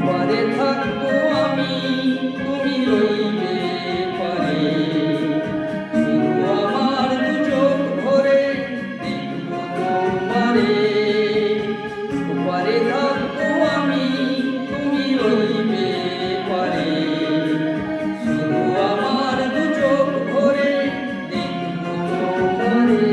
পারে থাকবো আমি, তুমি রইবে পারে, শুধু আমার দু চোখ ভরে দেখব তোমারে। পারে থাকবো আমি, তুমি রইবে পারে, শুধু আমার দু চোখ ভরে দেখব তোমারে।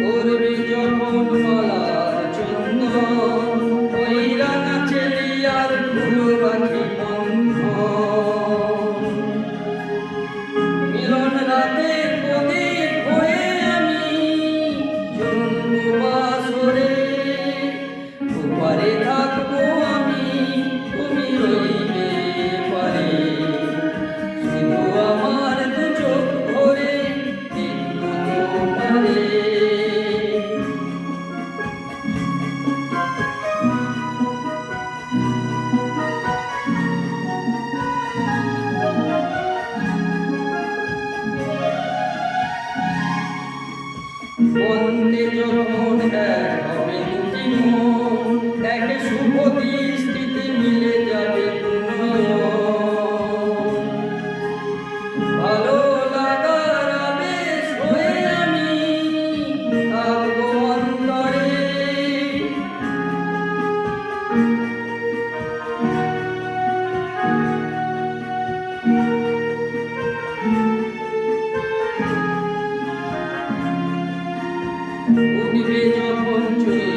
করবে যখন মালার চন্দন, ওই রাঙা চেলিয়ার ফুল রাখি বন্ধন। মিলন রাতে প্রদীপ হয়ে আমি জন্ম বাসরে, ওপারে থাকবো আমি, তুমি রইবে পারে, শুধু আমার দু চোখ ভরে দেখব তোমারে। বন্দে যখন এক হবে দুটি মন, এক শুভ দৃষ্টিতে মিলে যাবে দুনয়ন। ভালো লাগার আবেশ হয়ে আমি থাকবো অন্তরে। উঠবে যখন চলে